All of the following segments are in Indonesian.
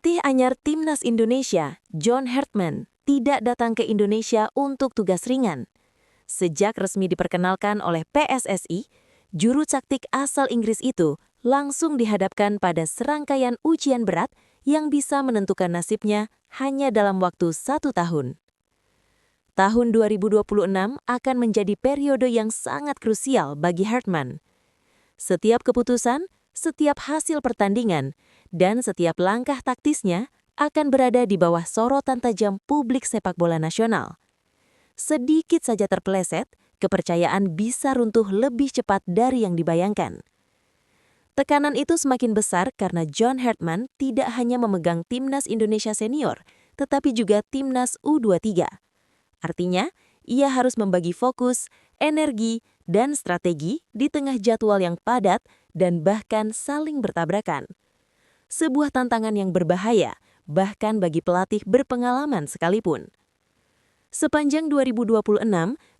Pelatih anyar Timnas Indonesia, John Hartman, tidak datang ke Indonesia untuk tugas ringan. Sejak resmi diperkenalkan oleh PSSI, juru taktik asal Inggris itu langsung dihadapkan pada serangkaian ujian berat yang bisa menentukan nasibnya hanya dalam waktu 1 tahun. Tahun 2026 akan menjadi periode yang sangat krusial bagi Hartman. Setiap keputusan, setiap hasil pertandingan, dan setiap langkah taktisnya akan berada di bawah sorotan tajam publik sepak bola nasional. Sedikit saja terpeleset, kepercayaan bisa runtuh lebih cepat dari yang dibayangkan. Tekanan itu semakin besar karena John Hartman tidak hanya memegang Timnas Indonesia Senior, tetapi juga Timnas U23. Artinya, ia harus membagi fokus, energi, dan strategi di tengah jadwal yang padat dan bahkan saling bertabrakan. Sebuah tantangan yang berbahaya, bahkan bagi pelatih berpengalaman sekalipun. Sepanjang 2026,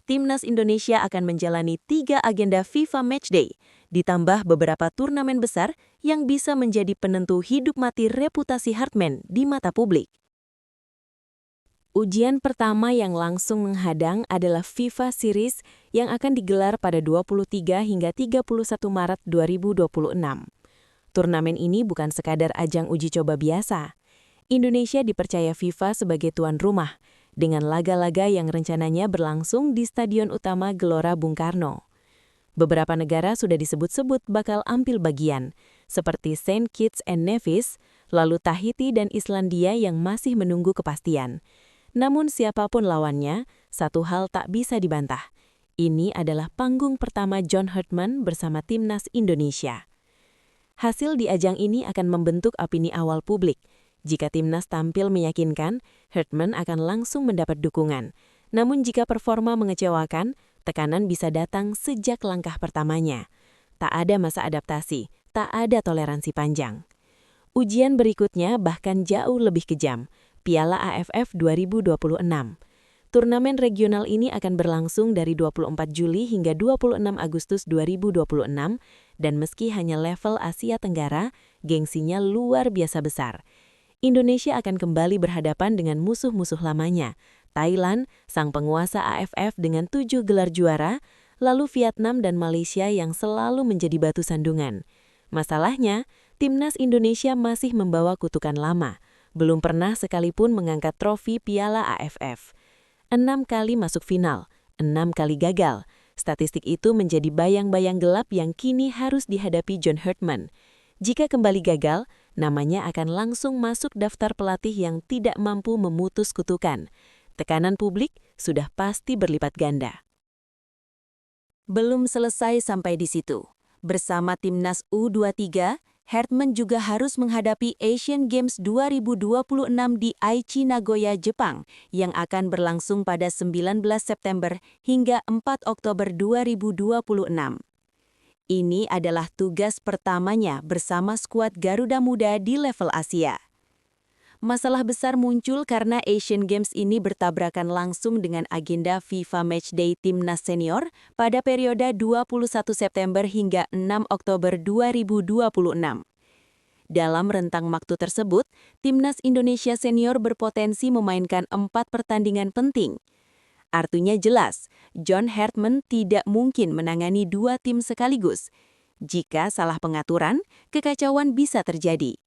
Timnas Indonesia akan menjalani 3 agenda FIFA Matchday, ditambah beberapa turnamen besar yang bisa menjadi penentu hidup mati reputasi Hartman di mata publik. Ujian pertama yang langsung menghadang adalah FIFA Series yang akan digelar pada 23 hingga 31 Maret 2026. Turnamen ini bukan sekadar ajang uji coba biasa. Indonesia dipercaya FIFA sebagai tuan rumah, dengan laga-laga yang rencananya berlangsung di Stadion Utama Gelora Bung Karno. Beberapa negara sudah disebut-sebut bakal ambil bagian, seperti Saint Kitts and Nevis, lalu Tahiti dan Islandia yang masih menunggu kepastian. Namun siapapun lawannya, satu hal tak bisa dibantah. Ini adalah panggung pertama John Hartman bersama Timnas Indonesia. Hasil di ajang ini akan membentuk opini awal publik. Jika Timnas tampil meyakinkan, Hartman akan langsung mendapat dukungan. Namun jika performa mengecewakan, tekanan bisa datang sejak langkah pertamanya. Tak ada masa adaptasi, tak ada toleransi panjang. Ujian berikutnya bahkan jauh lebih kejam. Piala AFF 2026. Turnamen regional ini akan berlangsung dari 24 Juli hingga 26 Agustus 2026 dan meski hanya level Asia Tenggara, gengsinya luar biasa besar. Indonesia akan kembali berhadapan dengan musuh-musuh lamanya, Thailand, sang penguasa AFF dengan 7 gelar juara, lalu Vietnam dan Malaysia yang selalu menjadi batu sandungan. Masalahnya, Timnas Indonesia masih membawa kutukan lama. Belum pernah sekalipun mengangkat trofi Piala AFF. 6 kali masuk final, 6 kali gagal. Statistik itu menjadi bayang-bayang gelap yang kini harus dihadapi John Hartman. Jika kembali gagal, namanya akan langsung masuk daftar pelatih yang tidak mampu memutus kutukan. Tekanan publik sudah pasti berlipat ganda. Belum selesai sampai di situ. Bersama Timnas U23, Hartman juga harus menghadapi Asian Games 2026 di Aichi, Nagoya, Jepang, yang akan berlangsung pada 19 September hingga 4 Oktober 2026. Ini adalah tugas pertamanya bersama skuad Garuda Muda di level Asia. Masalah besar muncul karena Asian Games ini bertabrakan langsung dengan agenda FIFA Matchday Timnas Senior pada periode 21 September hingga 6 Oktober 2026. Dalam rentang waktu tersebut, Timnas Indonesia Senior berpotensi memainkan 4 pertandingan penting. Artinya jelas, John Hartman tidak mungkin menangani 2 tim sekaligus. Jika salah pengaturan, kekacauan bisa terjadi.